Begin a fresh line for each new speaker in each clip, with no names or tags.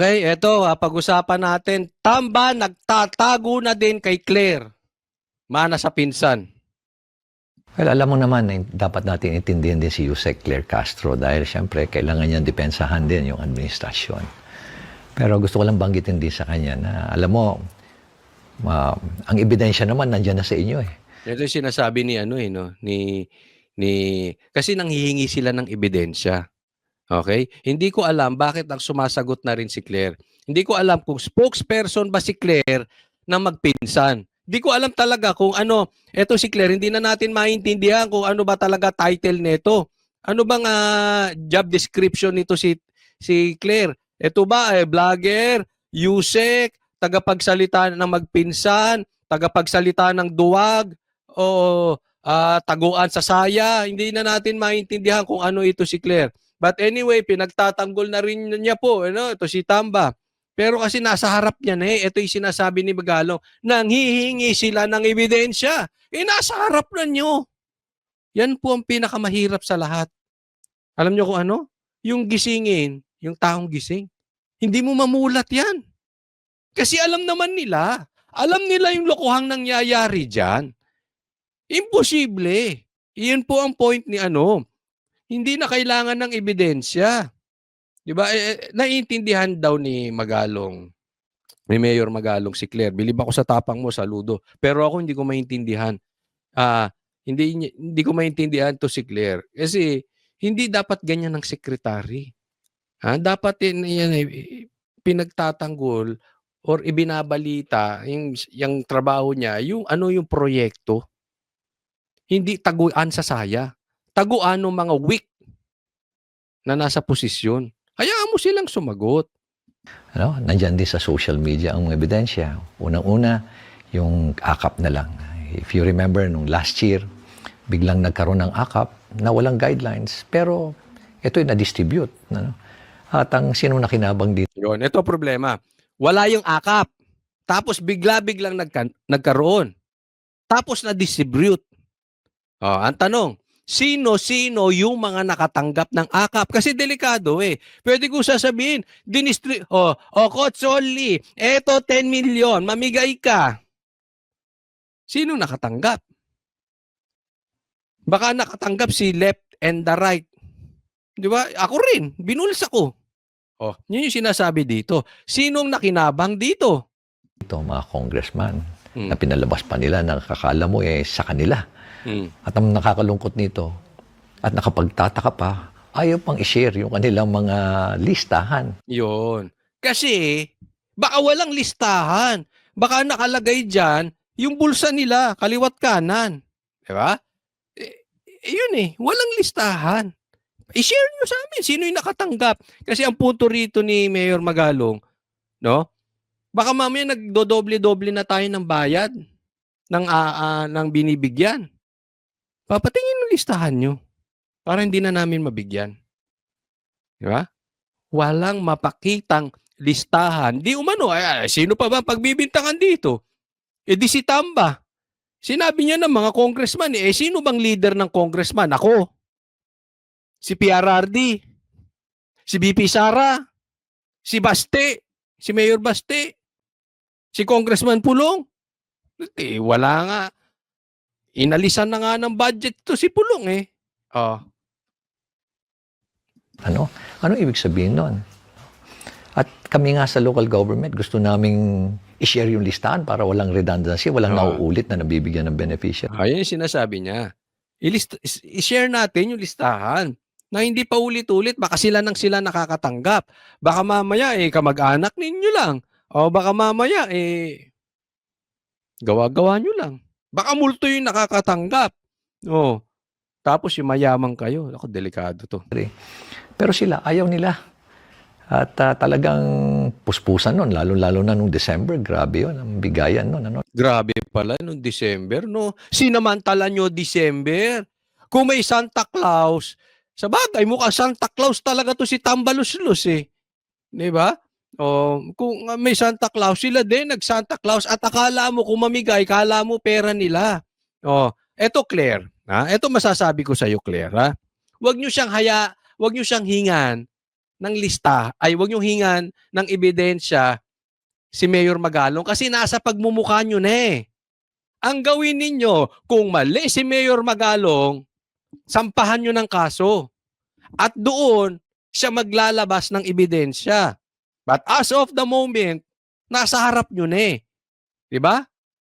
Okay, eto, pag-usapan natin. Tamba nagtatago na din kay Claire. Mana sa pinsan.
Well, alam mo naman na dapat natin intindihan din si Yusek Claire Castro dahil siyempre kailangan niya depensahan din yung administrasyon. Pero gusto ko lang banggitin din sa kanya na alam mo, ang ebidensya naman nandiyan na sa inyo eh.
Ito yung sinasabi ni no, kasi nanghihingi sila ng ebidensya. Okay? Hindi ko alam bakit ang sumasagot na rin si Claire. Hindi ko alam kung spokesperson ba si Claire na magpinsan. Hindi ko alam talaga kung ano, eto si Claire, hindi na natin maintindihan kung ano ba talaga title nito. Ano bang job description nito si Claire? Ito ba vlogger, Yusek, tagapagsalita ng magpinsan, tagapagsalita ng duwag, o taguan sa saya? Hindi na natin maintindihan kung ano ito si Claire. But anyway, pinagtatanggol na rin niya po, ito si Tamba. Pero kasi nasa harap niya na ito yung sinasabi ni Magalong, nanghihingi sila ng ebidensya. Nasa harap na niyo. Yan po ang pinakamahirap sa lahat. Alam niyo kung ano? Yung gisingin, yung taong gising. Hindi mo mamulat yan. Kasi alam naman nila. Alam nila yung lokohang nangyayari dyan. Imposible. Iyon po ang point ni Hindi na kailangan ng ebidensya. Di ba? Naiintindihan daw ni Magalong, ni Mayor Magalong si Claire. Bilib ako sa tapang mo, saludo. Pero ako hindi ko maintindihan. Hindi ko maintindihan to si Claire. Kasi hindi dapat ganyan ng sekretary. Dapat yan pinagtatanggol or ibinabalita yung trabaho niya, yung proyekto. Hindi taguan sa saya. Taguan ng mga weak na nasa posisyon. Hayaan mo silang sumagot.
Nandyan din sa social media ang mga ebidensya. Unang-una, yung AKAP na lang. If you remember, nung last year, biglang nagkaroon ng AKAP na walang guidelines. Pero ito'y na-distribute. At ang sino nakinabang dito?
Yun, ito problema. Wala yung AKAP. Tapos bigla-biglang nagkaroon. Tapos na-distribute. Ang tanong, sino-sino yung mga nakatanggap ng AKAP? Kasi delikado eh. Pwede ko sasabihin, Coach Only, eto 10 million, mamigay ka. Sino nakatanggap? Baka nakatanggap si left and the right. Di ba? Ako rin, binuls ako. Yun yung sinasabi dito. Sinong nakinabang dito?
Ito, mga congressman, na pinalabas pa nila, nakakala mo sa kanila. At ang nakakalungkot nito, at nakapagtataka pa, ayaw pang i-share yung kanilang mga listahan.
Yun. Kasi, baka walang listahan. Baka nakalagay dyan, yung bulsa nila, kaliwat kanan. Diba? Yun walang listahan. I-share nyo sa amin, sino yung nakatanggap. Kasi ang punto rito ni Mayor Magalong, baka mamaya nagdodoble-doble na tayo ng bayad ng binibigyan. Papatingin ng listahan nyo para hindi na namin mabigyan. Di ba? Walang mapakitang listahan. Di umano, sino pa ba pagbibintangan dito? Di si Tamba. Sinabi niya ng mga congressman, sino bang leader ng congressman? Ako. Si PRRD. Si BP Sara. Si Baste. Si Mayor Baste. Si Congressman Pulong. Wala nga. Inalisan na nga ng budget to si Pulong
Ano ibig sabihin nun? At kami nga sa local government, gusto naming i-share yung listahan para walang redundancy, walang nauulit na nabibigyan ng beneficiary.
Ayun yung sinasabi niya. I-share natin yung listahan na hindi pa ulit-ulit, baka sila nakakatanggap. Baka mamaya kamag-anak ninyo lang. O baka mamaya gawa-gawa nyo lang. Baka multo yung nakakatanggap. Tapos yung mayaman kayo. Ako, delikado to.
Pero sila, ayaw nila. At talagang puspusan nun, lalo-lalo na nung December. Grabe yun, ang bigayan nun.
Grabe pala nung December, Sinamantala nyo December. Kung may Santa Claus, sa bagay, mukhang Santa Claus talaga to si Tambaluslos Di ba? Kung may Santa Claus, sila din nag-Santa Claus at akala mo kung mamigay, akala mo pera nila. Eto Claire, eto masasabi ko sa iyo Claire, Huwag niyo siyang hingan ng lista, ay huwag niyong hingan ng ebidensya si Mayor Magalong kasi nasa pagmumukha niyo na eh. Ang gawin ninyo, kung mali si Mayor Magalong, sampahan niyo ng kaso. At doon, siya maglalabas ng ebidensya. But as of the moment, nasa harap niyo na eh. Diba?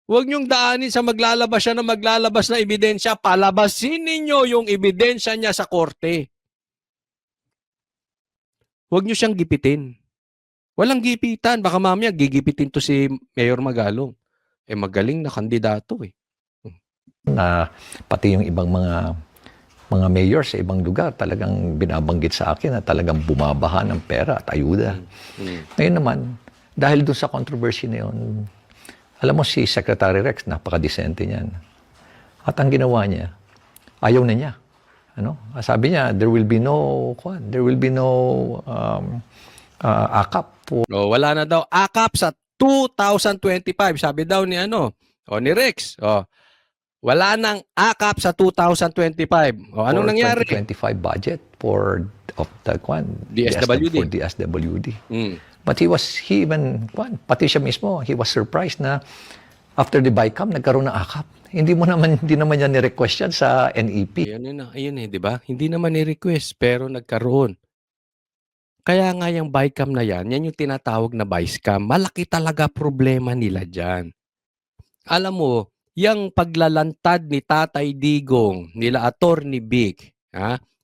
Huwag niyong daanin sa maglalabas siya na maglalabas na ebidensya, palabasin ninyo yung ebidensya niya sa korte. Huwag niyo siyang gipitin. Walang gipitan. Baka mamaya gigipitin to si Mayor Magalong. Eh magaling na kandidato eh.
Na pati yung ibang mga mayor sa ibang lugar talagang binabanggit sa akin na talagang bumabaha ng pera at ayuda. Ngayon naman, dahil doon sa controversy na yun, alam mo si Secretary Rex, napakadisente niyan. At ang ginawa niya, ayaw na niya. Ano? Sabi niya, there will be no akap for
Oh, wala na daw akap sa 2025. Sabi daw ni ni Rex. Oh, wala nang akap sa 2025. Oh, anong nangyari?
2025 budget for
DSWD.
For DSWD.
Mm.
But pati siya mismo, he was surprised na after the BICAM, nagkaroon ng akap. Hindi naman niya ni-request yan sa NEP.
Ayun eh, di ba? Hindi naman ni-request, pero nagkaroon. Kaya nga yung BICAM na yan yung tinatawag na BICAM. Malaki talaga problema nila dyan. Alam mo, yung paglalantad ni Tatay Digong, nila Attorney Big,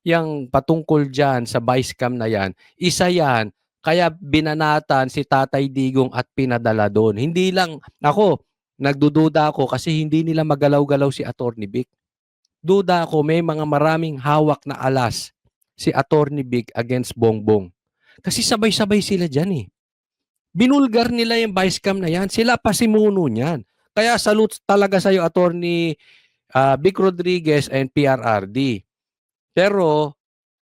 yung patungkol dyan sa BICAM na yan, isa yan, kaya binanatan si Tatay Digong at pinadala doon. Hindi lang, nagdududa ako kasi hindi nila magalaw-galaw si Attorney Big. Duda ako, may mga maraming hawak na alas si Attorney Big against Bongbong. Kasi sabay-sabay sila dyan eh. Binulgar nila yung BICAM na yan. Sila pa simuno niyan. Kaya salute talaga sa'yo, Attorney Vic Rodriguez and PRRD. Pero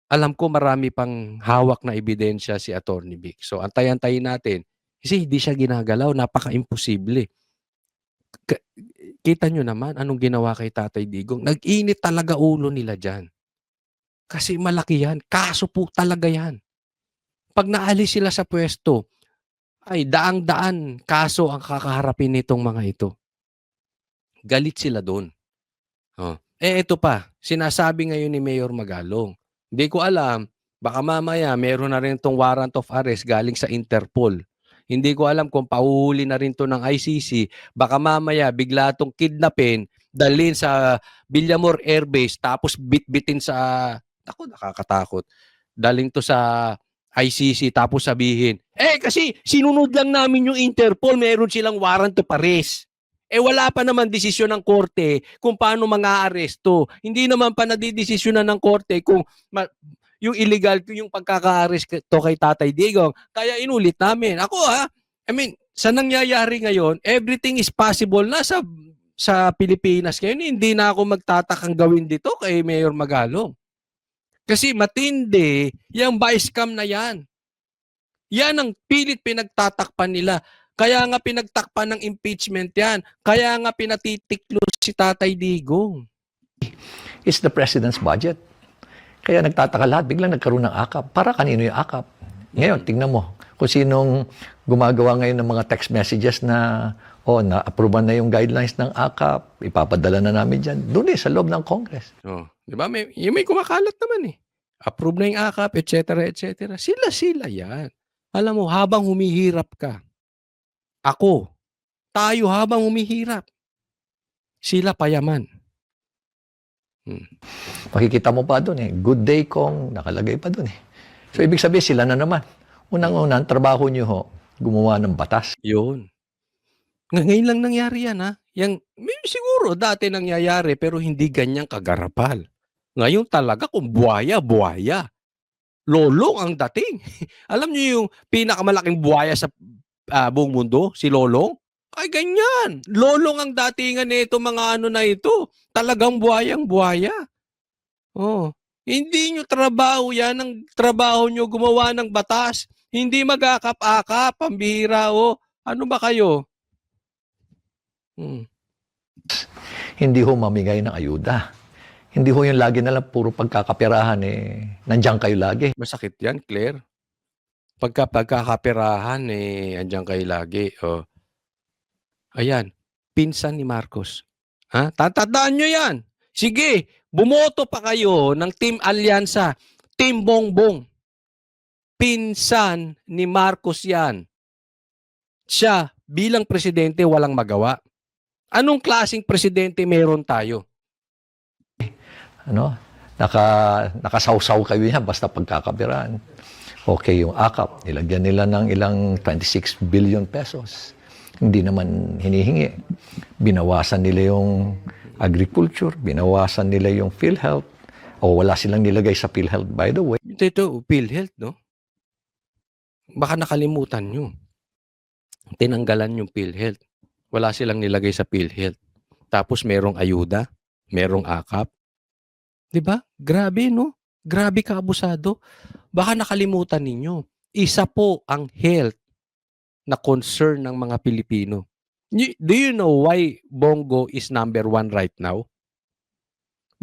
alam ko marami pang hawak na ebidensya si Attorney Vic. So antayin natin. Kasi hindi siya ginagalaw. Napaka-imposible. Kita nyo naman anong ginawa kay Tatay Digong. Nag-init talaga ulo nila dyan. Kasi malaki yan. Kaso po talaga yan. Pag naalis sila sa pwesto, ay daang-daan kaso ang kakaharapin nitong mga ito. Galit sila doon. Ito pa, sinasabi ngayon ni Mayor Magalong. Hindi ko alam, baka mamaya meron na rin itong warrant of arrest galing sa Interpol. Hindi ko alam kung pauhuli na rin to ng ICC. Baka mamaya bigla itong kidnapin, dalhin sa Villamor Air Base, tapos bitbitin sa, nakakatakot, dalhin to sa ICC tapos sabihin, kasi sinunod lang namin yung Interpol, meron silang warrant of arrest. Wala pa naman desisyon ng korte kung paano mga-aresto. Hindi naman pa nadidesisyonan ng korte kung yung illegal, yung pagkaka-arrest to kay Tatay Digong. Kaya inulit namin. Sa nangyayari ngayon, everything is possible na sa Pilipinas. Kaya hindi na ako magtatakang gawin dito kay Mayor Magalong. Kasi matindi, yung BICAM na yan. Yan ang pilit pinagtatakpan nila. Kaya nga pinagtakpan ng impeachment yan. Kaya nga pinatitiklo si Tatay Digong.
It's the president's budget. Kaya nagtataka lahat, biglang nagkaroon ng akap. Para kanino yung akap? Ngayon, tingnan mo, kung sinong gumagawa ngayon ng mga text messages na na-approvean na yung guidelines ng akap, ipapadala na namin dyan. Doon sa loob ng Congress.
Di ba? May kumakalat naman eh. Approve na yung akap, etc. etc. Sila yan. Alam mo, habang humihirap ka, tayo habang humihirap, sila payaman.
Makikita mo pa doon good day Kong, nakalagay pa doon So, ibig sabihin, sila na naman. Unang-unang, trabaho nyo gumawa ng batas.
Yun. Ngayon lang nangyari yan siguro dati nangyayari pero hindi ganyang kagarapal. Ngayon talaga kung buwaya. Lolong ang dating. Alam niyo yung pinakamalaking buwaya sa buong mundo? Si Lolong? Ay ganyan. Lolong ang datingan nito mga na ito. Talagang buwayang-buwaya. Hindi nyo trabaho yan. Ang trabaho nyo gumawa ng batas. Hindi mag-akap-akap. Pambihira Ano ba kayo?
Hindi mamigay ng ayuda. Hindi yung lagi na lang puro pagkakapirahan nandiyan kayo lagi.
Masakit yan, Claire. Pagkakaperahan, andiyan kayo lagi, oh. Ayan, pinsan ni Marcos. Tatandaan nyo yan. Sige, bumoto pa kayo ng Team Alyansa, Team Bongbong. Pinsan ni Marcos yan. Siya, bilang presidente, walang magawa. Anong klaseng presidente meron tayo?
Ano? Nakasawsaw kayo yan basta pagkakabiraan. Okay, yung AKAP, nilagyan nila ng ilang 26 billion pesos. Hindi naman hinihingi. Binawasan nila yung agriculture, binawasan nila yung PhilHealth, o wala silang nilagay sa PhilHealth, by the way.
Ito, PhilHealth, no? Baka nakalimutan nyo. Tinanggalan yung PhilHealth. Wala silang nilagay sa PhilHealth. Tapos merong ayuda, merong AKAP. 'Di ba? Grabe, no? Grabe ka abusado. Baka nakalimutan ninyo. Isa po ang health na concern ng mga Pilipino. Do you know why Bongo is number 1 right now?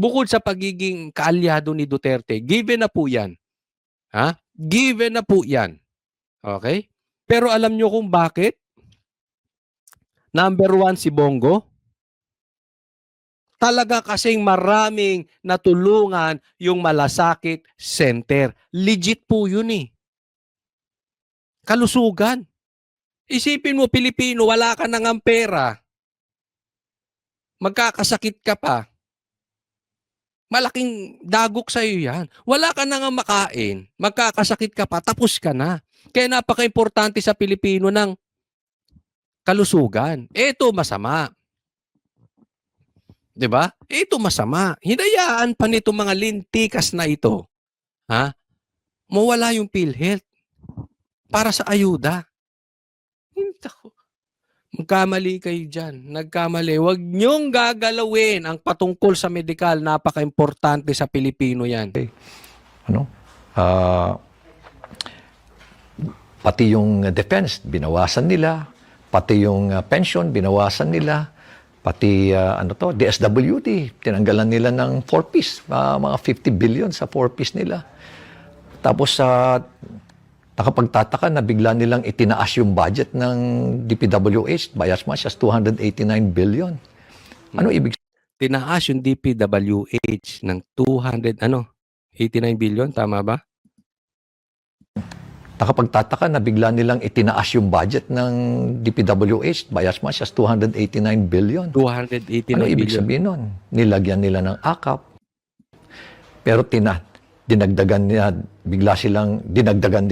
Bukod sa pagiging kaalyado ni Duterte, given na po yan. Given na po yan. Okay? Pero alam nyo kung bakit? Number 1 si Bongo? Talaga kasing maraming natulungan yung Malasakit Center. Legit po yun eh. Kalusugan. Isipin mo, Pilipino, wala ka nang pera. Magkakasakit ka pa. Malaking dagok sa'yo yan. Wala ka nang makain. Magkakasakit ka pa. Tapos ka na. Kaya napaka-importante sa Pilipino ng kalusugan. Ito masama. 'Di ba? Ito masama. Hinayaan pa nito mga lintikas na ito. Mawala yung PhilHealth para sa ayuda. Magkamali kayo dyan. Nagkamali. Huwag niyong gagalawin ang patungkol sa medikal. Napaka-importante sa Pilipino yan.
Pati yung defense, binawasan nila. Pati yung pension, binawasan nila. Pati DSWD, tinanggalan nila ng 4-piece, mga 50 billion sa 4-piece nila. Tapos nakapagtataka na bigla nilang itinaas yung budget ng DPWH by as much as 289 billion. Ano ibig
Tinaas yung DPWH ng 89 billion, tama ba?
Nakapagtataka na bigla nilang itinaas yung budget ng DPWH by as much as 289 billion.
289
Ano ibig
billion.
sabihin nun? Nilagyan nila ng AKAP. Pero dinagdagan nila, bigla silang dinagdagan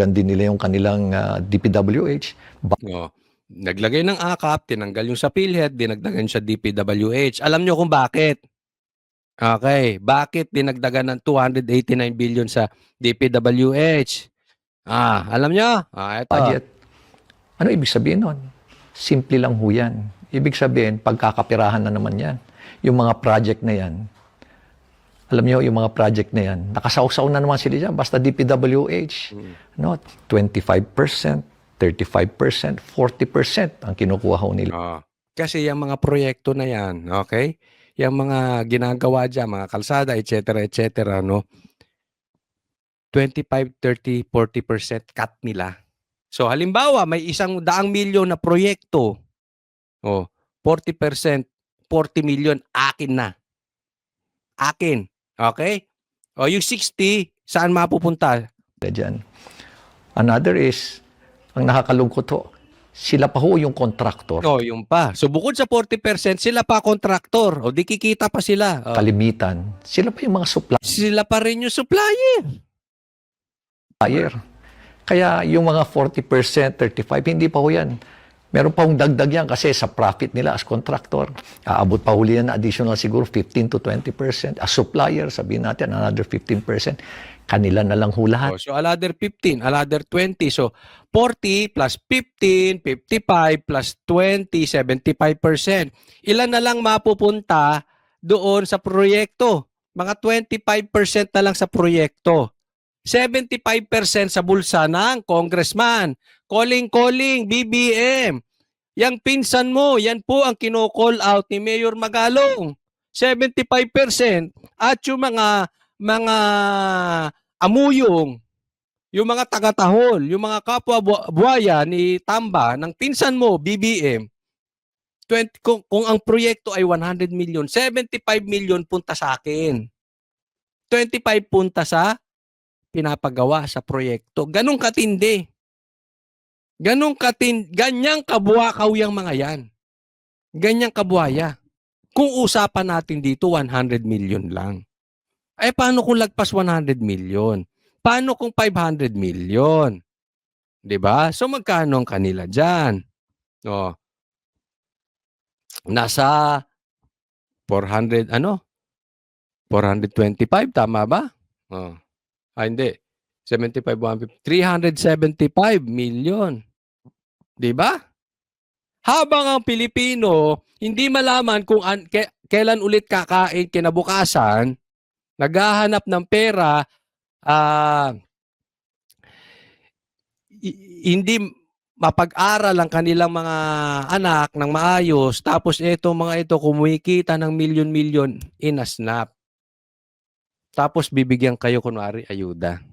din nila yung kanilang DPWH.
Naglagay ng AKAP, tinanggal yung sa PhilHealth, dinagdagan sa DPWH. Alam nyo kung bakit? Okay, bakit dinagdagan ng 289 billion sa DPWH? Alam nyo? Ito.
Budget. Ano ibig sabihin nun? Simple lang ho yan. Ibig sabihin, pagkakapirahan na naman yan. Yung mga project na yan, alam nyo, yung mga project na yan, nakasawsaw na naman sila dyan. Basta DPWH. 25%, 35%, 40% ang kinukuha ho nila.
Kasi yung mga proyekto na yan, okay? Yung mga ginagawa dyan, mga kalsada, etc., no? 25, 30, 40% cut nila. So halimbawa, may 100 milyon na proyekto. 40%, 40 million, akin na. Akin. Okay? Yung 60, saan mapupunta?
Dyan. Another is, ang nakakalungkot ho, sila pa ho yung contractor.
Yung pa. So bukod sa 40%, sila pa contractor. Di kikita pa sila.
Kalimitan, sila pa yung mga supplier.
Sila pa rin yung supplier.
Kaya yung mga 40%, 35%, hindi pa ho yan. Meron pa hong dagdag yan kasi sa profit nila as contractor. Aabot pa huli yan na additional siguro 15 to 20%. As supplier, sabihin natin, another 15%. Kanila na lang ho lahat.
So another 15, another 20. So 40 plus 15, 55 plus 20, 75%. Ilan na lang mapupunta doon sa proyekto? Mga 25% na lang sa proyekto. 75% sa bulsa ng congressman. Calling, BBM. Yang pinsan mo, yan po ang kino-call out ni Mayor Magalong. 75%. At yung mga amuyong, yung mga taga-tahol, yung mga kapwa buhaya ni Tamba ng pinsan mo, BBM, 20, kung ang proyekto ay 100 million, 75 million punta sa akin. 25 punta sa pinapagawa sa proyekto. Ganong katindi. Ganyang kabuakaw yung mga yan. Ganyang kabuhaya. Kung usapan natin dito 100 million lang. Ay paano kung lagpas 100 million? Paano kung 500 million? 'Di ba? So magkano ang kanila diyan? Oh, nasa 400 ano? 425 tama ba? Oh. Hindi. 75 150 375 million. 'Di ba? Habang ang Pilipino hindi malaman kung kailan ulit kakain kinabukasan, naghahanap ng pera, ah, hindi mapag-aral ang kanilang mga anak ng maayos, tapos mga ito kumikita ng milyon-milyon in a snap. Tapos bibigyan kayo kunwari ayuda.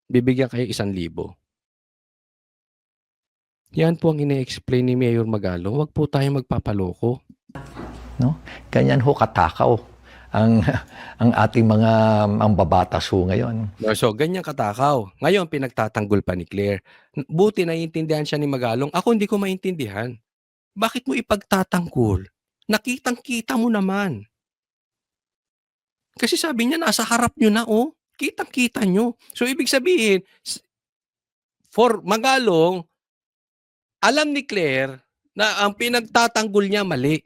Bibigyan kayo 1,000. Yan po ang ine-explain ni Mayor Magalong. Huwag po tayo magpapaloko.
No? Ganyan ho katakaw ang ang ating mga mambabatas ho ngayon.
So, ganyan katakaw. Ngayon, pinagtatanggol pa ni Claire. Buti naiintindihan siya ni Magalong. Ako hindi ko maintindihan. Bakit mo ipagtatanggol? Nakitang-kita mo naman. Kasi sabi niya, nasa harap nyo na, oh. Kitang-kita nyo. So, ibig sabihin, for Magalong, alam ni Claire na ang pinagtatanggol niya mali.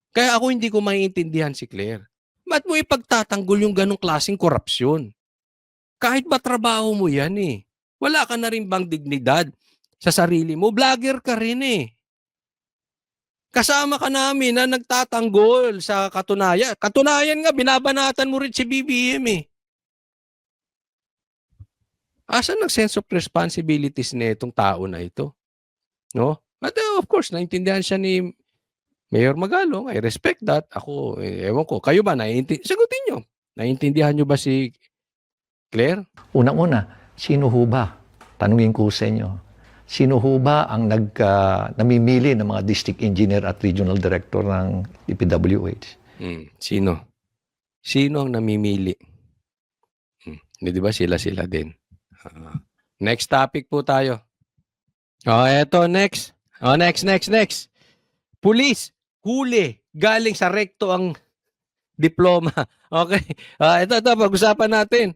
Kaya ako hindi ko maiintindihan si Claire. Ba't mo ipagtatanggol yung ganong klaseng korupsyon? Kahit ba trabaho mo yan eh. Wala ka na rin bang dignidad sa sarili mo? Vlogger ka rin eh. Kasama ka namin na nagtatanggol sa katunayan. Katunayan nga, binabanatan mo rin si BBM eh. Asan ang sense of responsibilities na itong tao na ito? No? But of course, naintindihan siya ni Mayor Magalong. I respect that. Ako, ewan ko. Kayo ba, sagutin nyo. Naintindihan nyo ba si Claire?
Unang-una, sino ho ba? Tanungin ko sa inyo. Sino ho ba ang namimili ng mga district engineer at regional director ng DPWH?
Sino? Sino ang namimili? Di ba sila din? Next topic po tayo. Eto, next. Next. Police, huli. Galing sa rekto ang diploma. Okay. Ito, pag-usapan natin.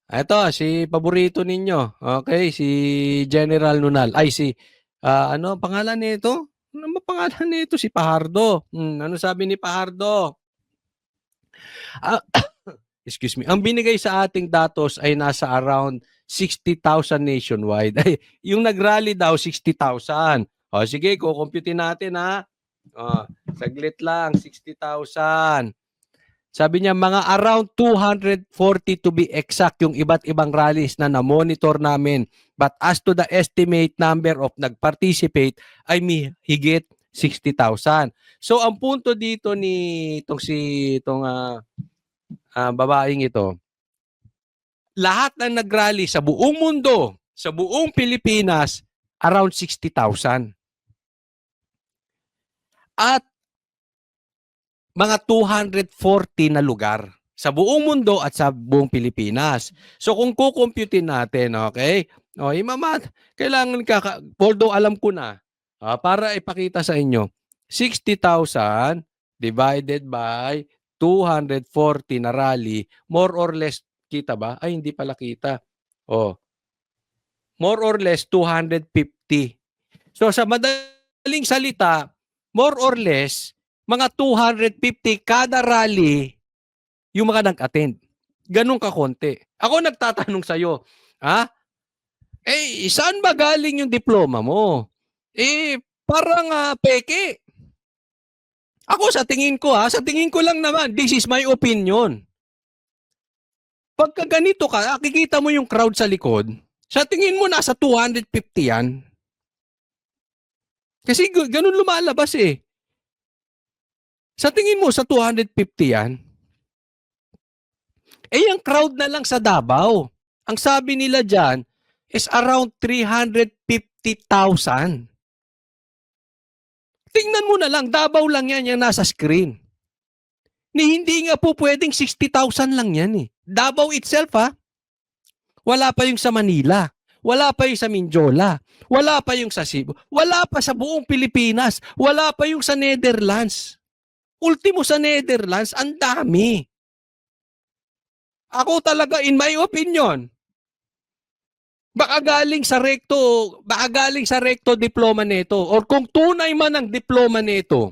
Ito, si paborito ninyo. Okay, si General Nunal. Ay, ano pangalan nito? Ano ba pangalan nito? Si Pahardo. Ano sabi ni Pahardo? Excuse me. Ang binigay sa ating datos ay nasa around 60,000 nationwide. Ay, yung nag-rally daw, 60,000. Sige, kukumputin natin ha. Saglit lang, 60,000. Sabi niya, mga around 240 to be exact yung iba't ibang rallies na na-monitor namin. But as to the estimate number of nag-participate ay may higit 60,000. So, ang punto dito ni itong babaeng ito, lahat ng nag-rally sa buong mundo, sa buong Pilipinas, around 60,000. At mga 240 na lugar sa buong mundo at sa buong Pilipinas. So kung kukumputin natin, okay? Imamat, kailangan although alam ko na, para ipakita sa inyo, 60,000 divided by 240 na rally, more or less, kita ba? Ay, hindi pala kita. More or less 250. So sa madaling salita, more or less, mga 250 kada rally yung mga nag-attend. Ganun kakonti. Ako nagtatanong sa'yo, saan ba galing yung diploma mo? Parang peke. Ako sa tingin ko lang naman, this is my opinion. Pagka ganito ka, kikita mo yung crowd sa likod, sa tingin mo nasa 250 yan. Kasi ganun lumalabas eh. Sa tingin mo, sa 250 yan? Yung crowd na lang sa Davao. Ang sabi nila dyan is around 350,000. Tingnan mo na lang, Davao lang yan yung nasa screen. Ni hindi nga po pwedeng 60,000 lang yan eh. Davao itself ha. Wala pa yung sa Manila. Wala pa yung sa Mindiola. Wala pa yung sa Cebu. Wala pa sa buong Pilipinas. Wala pa yung sa Netherlands. Ultimo sa Netherlands, ang dami. Ako talaga, in my opinion, baka galing sa recto diploma nito. Or kung tunay man ang diploma nito,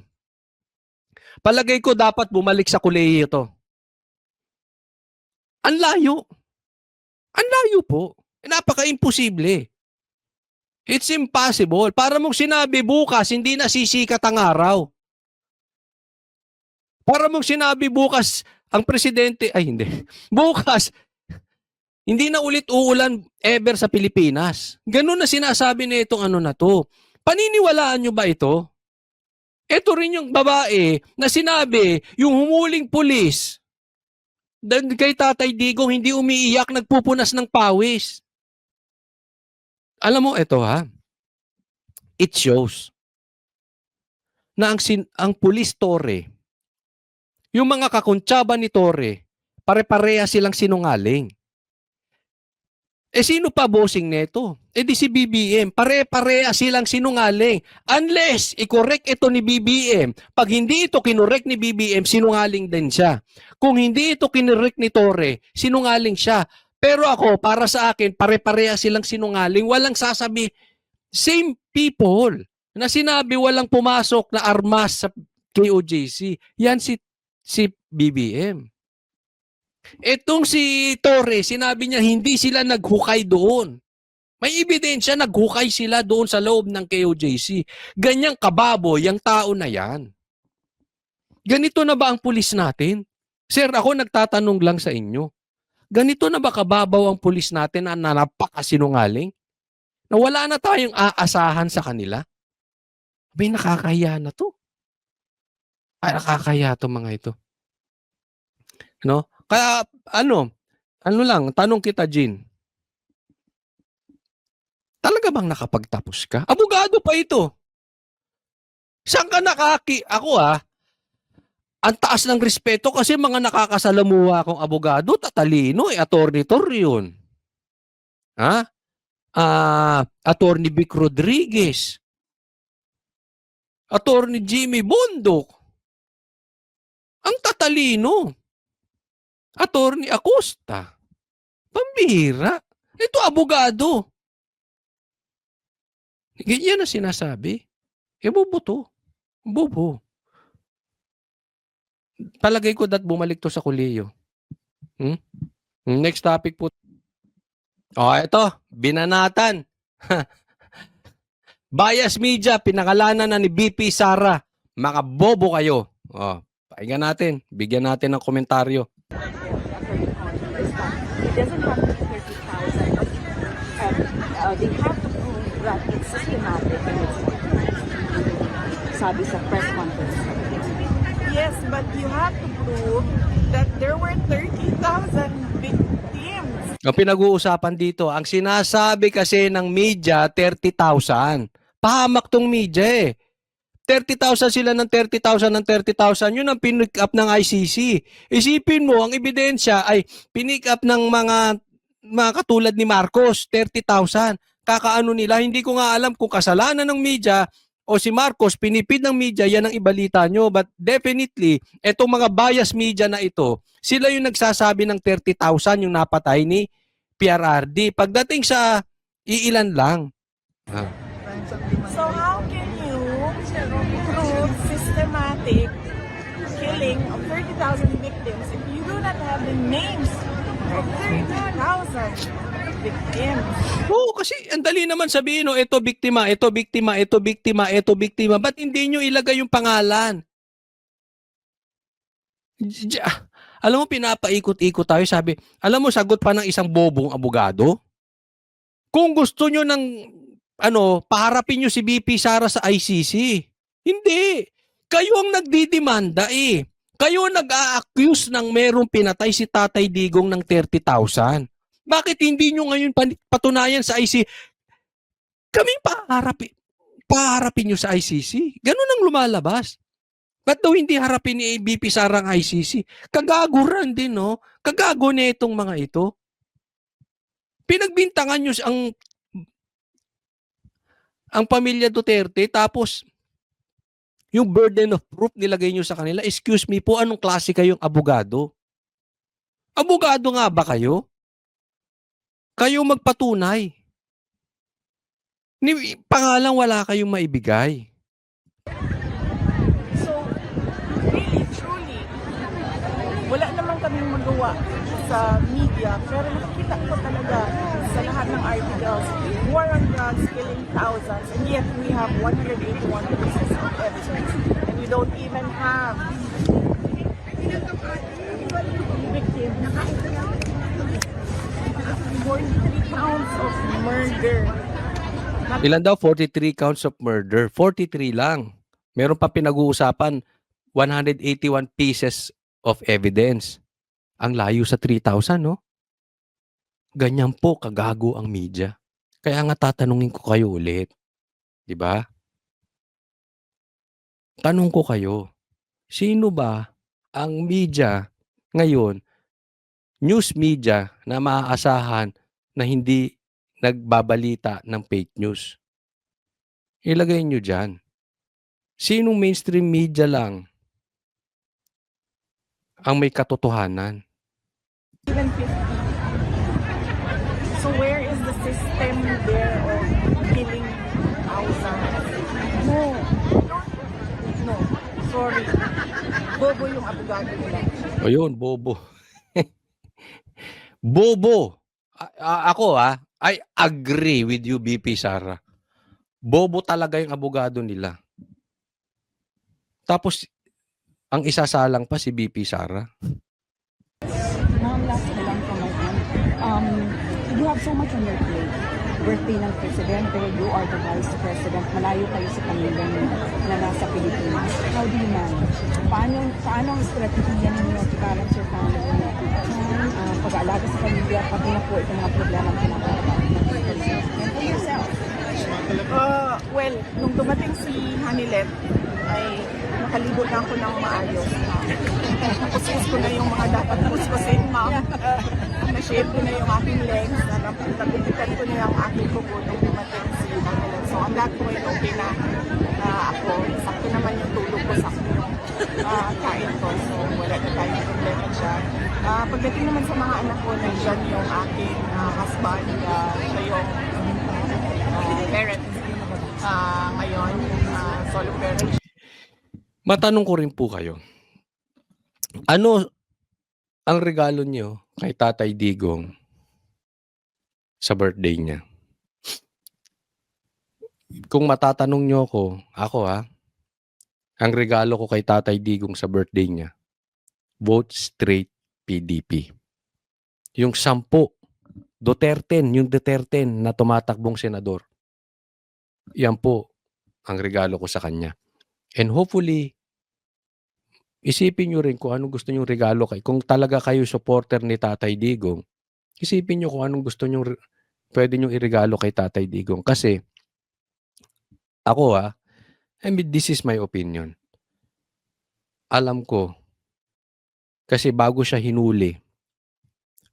palagay ko dapat bumalik sa kolehiyo to. Ang layo. Ang layo po. Napaka-imposible. It's impossible. Para mong sinabi bukas, hindi na sisikat ang araw. Para mong sinabi bukas, ang presidente, ay hindi, bukas, hindi na ulit uulan ever sa Pilipinas. Ganun na sinasabi na itong ano na to. Paniniwalaan nyo ba ito? Ito rin yung babae na sinabi, yung humuling pulis, kay Tatay Digong hindi umiiyak, nagpupunas ng pawis. Alam mo, ito ha, it shows na ang pulis Torre, yung mga kakuntsaba ni Torre, pare-pareha silang sinungaling. Sino pa bossing neto? Di si BBM. Pare-pareha silang sinungaling. Unless i-correct ito ni BBM. Pag hindi ito kinorek ni BBM, sinungaling din siya. Kung hindi ito kinorek ni Torre, sinungaling siya. Pero ako, para sa akin, pare-pareha silang sinungaling. Walang sasabi, same people na sinabi walang pumasok na armas sa KOJC. Yan si BBM. Etong si Torre, sinabi niya hindi sila naghukay doon. May ebidensya, naghukay sila doon sa loob ng KOJC. Ganyang kababoy ang tao na yan. Ganito na ba ang pulis natin? Sir, ako nagtatanong lang sa inyo. Ganito na ba kababaw ang pulis natin na napakasinungaling? Na wala na tayong aasahan sa kanila? May nakakahiya na to. Ay, nakakahiya to mga ito. No? Kaya ano lang, tanong kita, Jean. Talaga bang nakapagtapos ka? Abogado pa ito. Saan ka ako ang taas ng respeto kasi mga nakakasalamuha akong abogado, tatalino, attorney Tor yun. Ha? Attorney Vic Rodriguez. Attorney Jimmy Bondok. Ang tatalino. Attorney Acosta. Pambihira. Ito abogado. Ganyan na sinasabi. Bobo to. Bobo. Palagay ko bumalik to sa kolehiyo. Next topic po. Ito. Binanatan. Bias media, pinakalanan na ni BP Sara. Mga bobo kayo. Pakinggan natin. Bigyan natin ng komentaryo.
It doesn't have to be 30,000. They have to prove that it's systematic and it's sabi sa press conference.
Yes, but you have to prove that there were 30,000 victims.
Ang pinag-uusapan dito, ang sinasabi kasi ng media, 30,000. Pahamak tong media 30,000 sila ng 30,000 ng 30,000. Yun ang pinick up ng ICC. Isipin mo, ang ebidensya ay pinick up ng mga katulad ni Marcos, 30,000. Kakaano nila, hindi ko nga alam kung kasalanan ng media o si Marcos, pinipid ng media, yan ang ibalita nyo. But definitely, etong mga bias media na ito, sila yung nagsasabi ng 30,000 yung napatay ni PRRD. Pagdating sa iilan lang.
So how can you prove systematic killing of 30,000 victims if you do not have the names of 30,000 victims?
Oo, kasi ang dali naman sabihin, ito biktima, ito biktima, ito biktima, ito biktima. Ba't hindi nyo ilagay yung pangalan? Alam mo, pinapaikot-ikot tayo. Sabi, alam mo, sagot pa ng isang bobong abogado. Kung gusto nyo ng, paharapin nyo si BP Sara sa ICC. Hindi. Kayo ang nagdidemanda Kayo nag-a-accuse ng merong pinatay si Tatay Digong ng 30,000. Bakit hindi nyo ngayon patunayan sa ICC? Kaming paharapin nyo sa ICC. Ganun ang lumalabas. Ba't daw hindi harapin ni BP Sara ang ICC? Kagaguran din, no? Kagago na itong mga ito. Pinagbintangan nyo ang pamilya Duterte, tapos yung burden of proof nilagay nyo sa kanila. Excuse me po, anong klase kayong abogado? Abogado nga ba kayo? Kayo magpatunay. Pangalang wala kayong maibigay.
So, really, truly, wala naman kaming magawa sa media, pero nakikita ko talaga sa lahat ng articles, war on drugs, killing thousands, and yet we have 181 pieces of evidence, and we don't even have victims. 43 counts of murder.
Ilan daw? 43 counts of murder. 43 lang. Meron pa pinag-uusapan, 181 pieces of evidence. Ang layo sa 3,000, no? Ganyan po kagago ang media. Kaya nga tatanungin ko kayo ulit. 'Di ba? Tanong ko kayo, sino ba ang media ngayon, news media na maaasahan na hindi nagbabalita ng fake news? Ilagay nyo dyan. Sinong mainstream media lang ang may katotohanan?
Even 50. So where is the system there of killing thousands? No. No. Sorry. Bobo yung abogado nila.
Ayun, bobo. Bobo. Ako I agree with you, BP Sara. Bobo talaga yung abogado nila. Tapos, ang isasalang pa si BP Sara.
Ma'am, last na lang from my end. You have so much on your plate. Birthday ng presidente, you are the vice president, malayo kayo sa pamilya niyo na nasa Pilipinas. How do you manage? Paano ang strategiya ninyo to balance your family? Pag-aalaga sa pamilya, pati na po itong mga problema ang kinakaroon. And for yourself.
Well, nung dumating si Hanilet, ay nakalibot na ako ng maayos. Nakuskus ko na yung mga dapat kuskusin, ma'am. Na-shave ko na yung aking legs. Nagupitan ko na yung aking kuko nung dumating si Hanilet. So, ang that point, okay na ako. Sakto naman yung tulog ko, sakto yung kain ko. So, wala na tayong problema dyan. Pagdating naman sa mga anak ko, nandiyan yung aking husband, siya yung parents ngayon, solo parent.
Matanong ko rin po kayo. Ano ang regalo niyo kay Tatay Digong sa birthday niya? Kung matatanong niyo ako ang regalo ko kay Tatay Digong sa birthday niya, vote straight PDP. Yung 10 Duterte na tumatakbong senador. Yan po ang regalo ko sa kanya. And hopefully, isipin nyo rin kung anong gusto nyong regalo kay. Kung talaga kayo supporter ni Tatay Digong, isipin nyo kung anong gusto nyong pwede nyong iregalo kay Tatay Digong. Kasi, ako I mean, this is my opinion. Alam ko, kasi bago siya hinuli,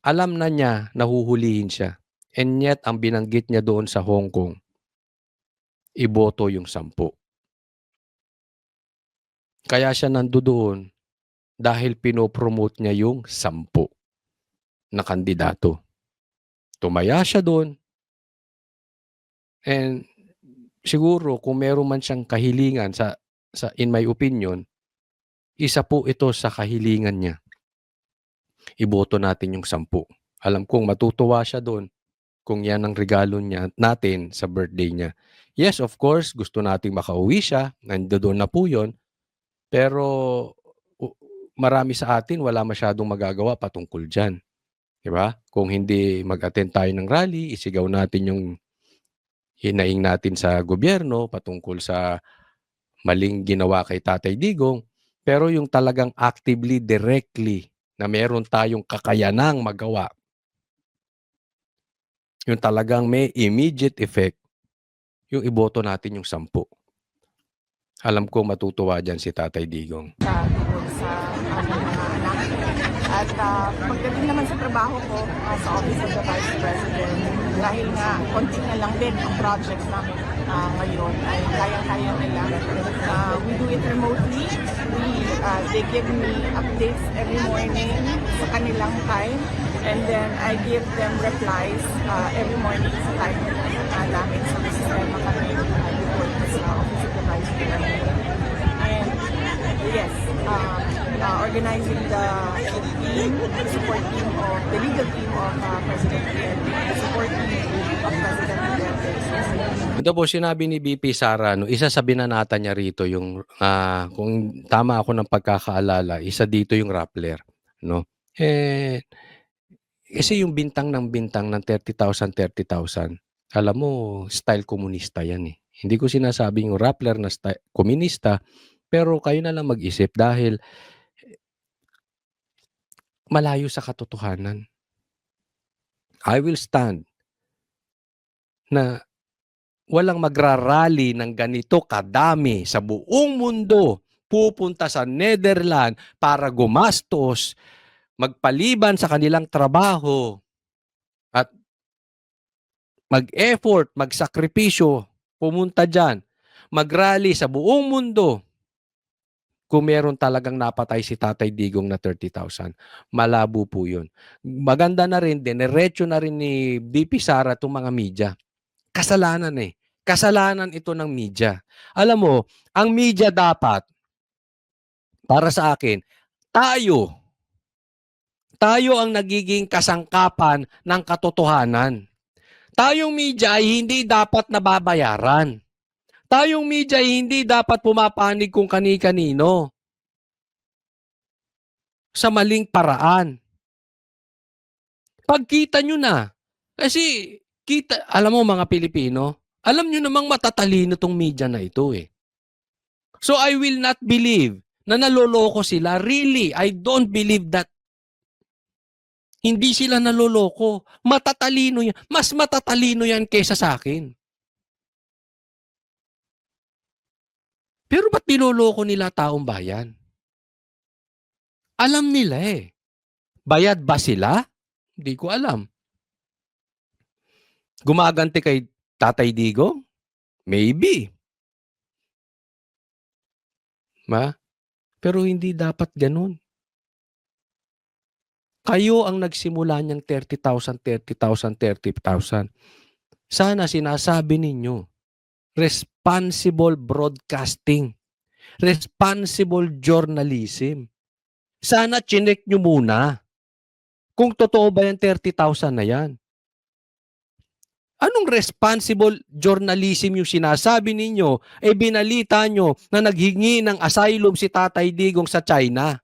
alam na niya na huhulihin siya. And yet, ang binanggit niya doon sa Hong Kong, iboto yung 10. Kaya siya nandoon dahil pinopromote niya yung 10 na kandidato. Tumaya siya doon. And siguro kung meron man siyang kahilingan in my opinion, isa po ito sa kahilingan niya. Iboto natin yung 10. Alam kong matutuwa siya doon kung yan ang regalo niya natin sa birthday niya. Yes, of course, gusto nating makauwi siya. Nandoon na po yun. Pero marami sa atin wala masyadong magagawa patungkol dyan. Diba? Kung hindi mag-attend tayo ng rally, isigaw natin yung hinaing natin sa gobyerno patungkol sa maling ginawa kay Tatay Digong. Pero yung talagang actively, directly, na meron tayong kakayanang magawa, yung talagang may immediate effect, yung iboto natin yung 10. Alam ko matutuwa diyan si Tatay Digong.
tungkol sa aking mga anak. At pagdating naman sa trabaho ko sa Office of the Vice President, dahil nga konti na lang din ang project namin ngayon, ay kayang-kaya nila. We do it remotely. They give me updates every morning sa kanilang time, and then I give them replies every morning sa time namin sa sistema kami sa Office of the Vice President. And yes, organizing the team, the support team of the legal team of President Duterte, the support team of President Duterte.
Ito po sinabi ni BP Sara, no, isa sa binanata niya rito yung kung tama ako ng pagkakaalala, isa dito yung Rappler, no. Kasi yung bintang ng 30,000, alam mo style komunista yan eh. Hindi ko sinasabing yung Rappler na style komunista, pero kayo na lang mag-isip dahil malayo sa katotohanan. I will stand na walang magrarally ng ganito kadami sa buong mundo pupunta sa Netherlands para gumastos, magpaliban sa kanilang trabaho at mag-effort, magsakripisyo, pumunta dyan, mag-rally sa buong mundo. Kung meron talagang napatay si Tatay Digong na 30,000, malabo po yun. Maganda na rin, dinerecho na rin ni BP Sara itong mga media. Kasalanan eh. Kasalanan ito ng media. Alam mo, ang media dapat, para sa akin, tayo ang nagiging kasangkapan ng katotohanan. Tayong media ay hindi dapat nababayaran. Tayong media ay hindi dapat pumapanig kung kani-kanino sa maling paraan. Pagkita nyo na. Kasi, alam mo mga Pilipino, alam nyo namang matatalino tong media na ito eh. So I will not believe na naloloko sila. Really, I don't believe that. Hindi sila naloloko. Matatalino yan. Mas matatalino yan kaysa sa akin. Pero ba't niloloko nila taong bayan? Alam nila eh. Bayad ba sila? Hindi ko alam. Gumaganti kay Tatay Digong? Maybe. Pero hindi dapat ganun. Kayo ang nagsimula niyang 30,000. Sana sinasabi ninyo, responsible broadcasting, responsible journalism. Sana chinek nyo muna kung totoo ba yung 30,000 na yan. Anong responsible journalism yung sinasabi ninyo? Binalita nyo na naghingi ng asylum si Tatay Digong sa China.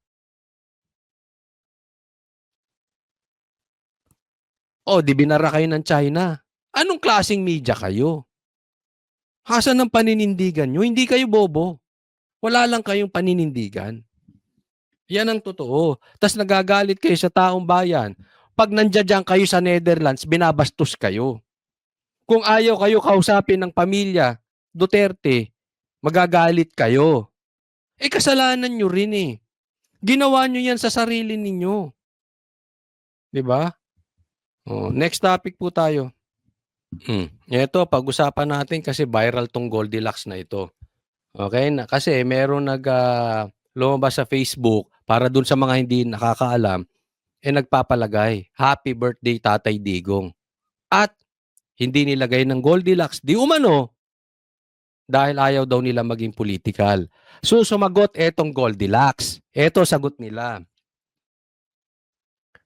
Di binara kayo ng China. Anong klaseng media kayo? Hasan ng paninindigan nyo? Hindi kayo bobo. Wala lang kayong paninindigan. Yan ang totoo. Tas nagagalit kayo sa taong bayan. Pag nandiyan kayo sa Netherlands, binabastos kayo. Kung ayaw kayo kausapin ng pamilya Duterte, magagalit kayo. Kasalanan nyo rin eh. Ginawa nyo yan sa sarili ninyo. Diba? Next topic po tayo. Ito, pag-usapan natin kasi viral tong Goldilocks na ito. Okay? Kasi meron lumabas sa Facebook para dun sa mga hindi nakakaalam, nagpapalagay, Happy Birthday Tatay Digong. At hindi nilagay ng Goldilocks, di umano, dahil ayaw daw nila maging political. So, sumagot etong Goldilocks. Eto, sagot nila.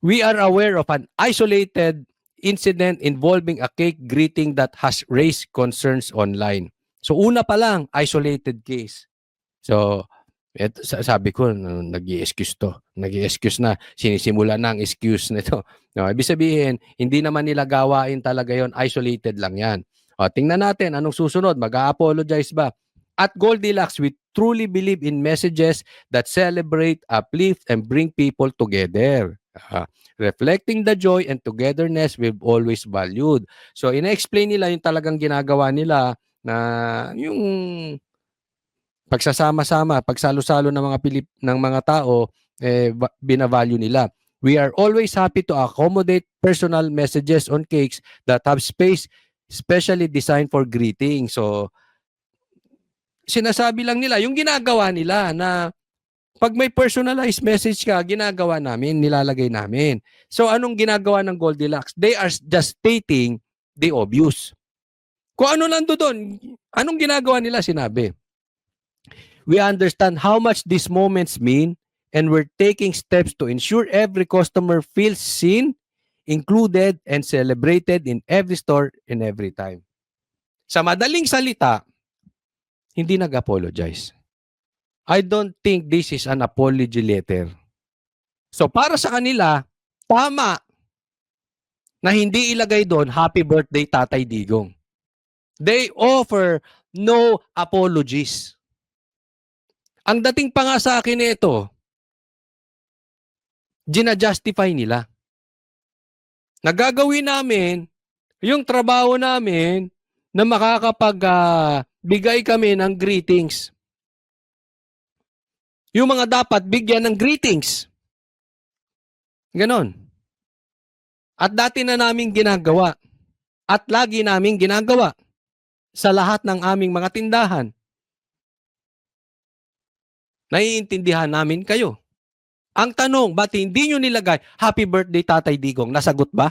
We are aware of an isolated incident involving a cake greeting that has raised concerns online. So, una pa lang, isolated case. So, sabi ko, nag-i-excuse to. Nag-i-excuse na. Sinisimula na ang excuse nito. No, ibig sabihin, hindi naman nila gawain talaga yon, isolated lang yan. Tingnan natin, anong susunod? Mag-a-apologize ba? At Goldilocks, we truly believe in messages that celebrate, uplift, and bring people together. Reflecting the joy and togetherness we've always valued. So, ina-explain nila yung talagang ginagawa nila na yung pagsasama-sama, pagsalo-salo ng mga tao, bina-value nila. We are always happy to accommodate personal messages on cakes that have space specially designed for greeting. So, sinasabi lang nila, yung ginagawa nila na pag may personalized message ka, ginagawa namin, nilalagay namin. So, anong ginagawa ng Goldilocks? They are just stating the obvious. Kung ano nando doon, anong ginagawa nila, sinabi. We understand how much these moments mean and we're taking steps to ensure every customer feels seen, included, and celebrated in every store and every time. Sa madaling salita, hindi nag-apologize. I don't think this is an apology letter. So para sa kanila, tama na hindi ilagay doon, Happy Birthday Tatay Digong. They offer no apologies. Ang dating pa nga sa akin ito, gina-justify nila. Nagagawin namin yung trabaho namin na makakapagbigay kami ng greetings. Yung mga dapat bigyan ng greetings. Ganon. At dati na namin ginagawa. At lagi namin ginagawa sa lahat ng aming mga tindahan. Naiintindihan namin kayo. Ang tanong, ba't hindi nyo nilagay, Happy Birthday Tatay Digong? Nasagot ba?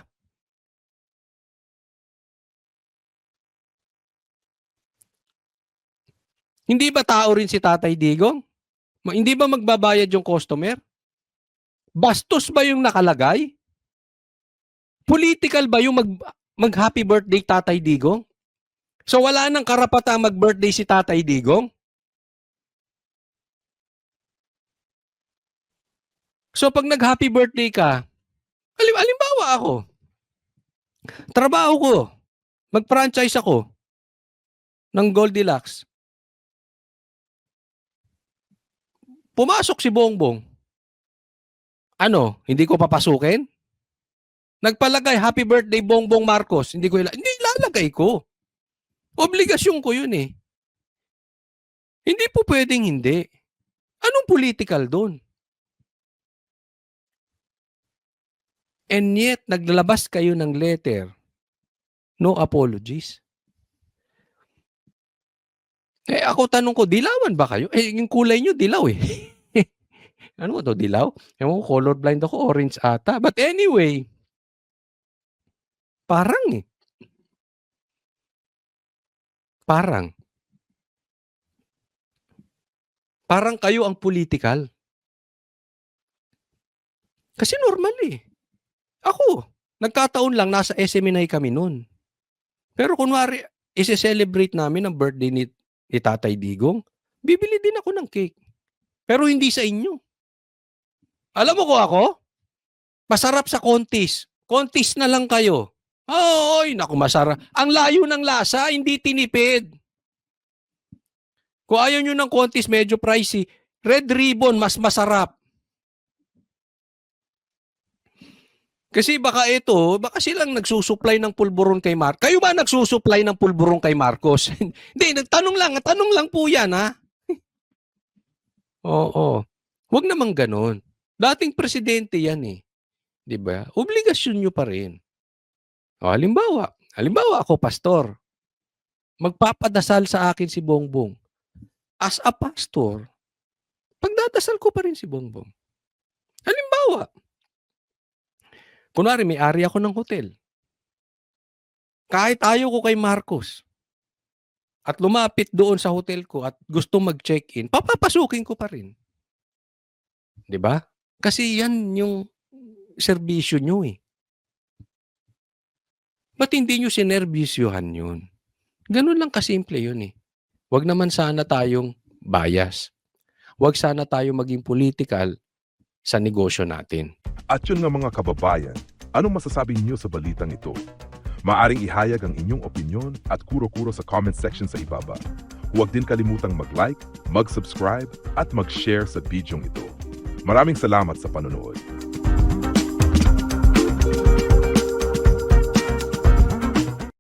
Hindi ba tao rin si Tatay Digong? Hindi ba magbabayad yung customer? Bastos ba yung nakalagay? Political ba yung mag-happy birthday Tatay Digong? So wala nang karapatang mag-birthday si Tatay Digong? So pag nag-happy birthday ka, halimbawa ako, trabaho ko, mag-franchise ako ng Goldilocks. Pumasok si Bongbong. Ano, hindi ko papasukin? Nagpalagay, Happy Birthday Bongbong Marcos. Hindi ilalagay ko. Obligasyon ko yun eh. Hindi po pwedeng hindi. Anong political doon? And yet, naglalabas kayo ng letter. No apologies. Ako tanong ko, dilawan ba kayo? Yung kulay nyo, dilaw eh. Ano to, dilaw? Ewan ko, colorblind ako, orange ata. But anyway, parang eh. Parang kayo ang political. Kasi normal eh. Ako, nagkataon lang, nasa SMNI kami noon. Pero kunwari, isi-celebrate namin ang birthday ni Tatay Digong, bibili din ako ng cake. Pero hindi sa inyo. Alam mo ko ako? Masarap sa contest. Contest na lang kayo. Oy, naku, masarap. Ang layo ng lasa, hindi tinipid. Kung ayaw nyo ng contest, medyo pricey. Red Ribbon, mas masarap. Kasi baka silang nagsusupply ng pulburon kay Marcos. Kayo ba nagsusupply ng pulburon kay Marcos? Hindi, tanong lang po yan, ha? Oo. Huwag naman ganon. Dating presidente yan eh. 'Di ba? Obligasyon nyo pa rin. O, halimbawa ako, pastor. Magpapadasal sa akin si Bongbong. As a pastor, pagdadasal ko pa rin si Bongbong. Halimbawa, kunwari may ari ako ng hotel. Kahit ayaw ko kay Marcos at lumapit doon sa hotel ko at gusto mag-check-in, papapasukin ko pa rin. 'Di ba? Kasi yan yung serbisyo nyo eh. Ba't hindi nyo sinerbisyuhan yun? Ganun lang kasimple yun eh. Huwag naman sana tayong bias. Huwag sana tayo maging political sa negosyo natin.
At yun nga mga kababayan, anong masasabi niyo sa balitang ito? Maaring ihayag ang inyong opinyon at kuro-kuro sa comment section sa ibaba. Huwag din kalimutang mag-like, mag-subscribe at mag-share sa bidyong ito. Maraming salamat sa panonood.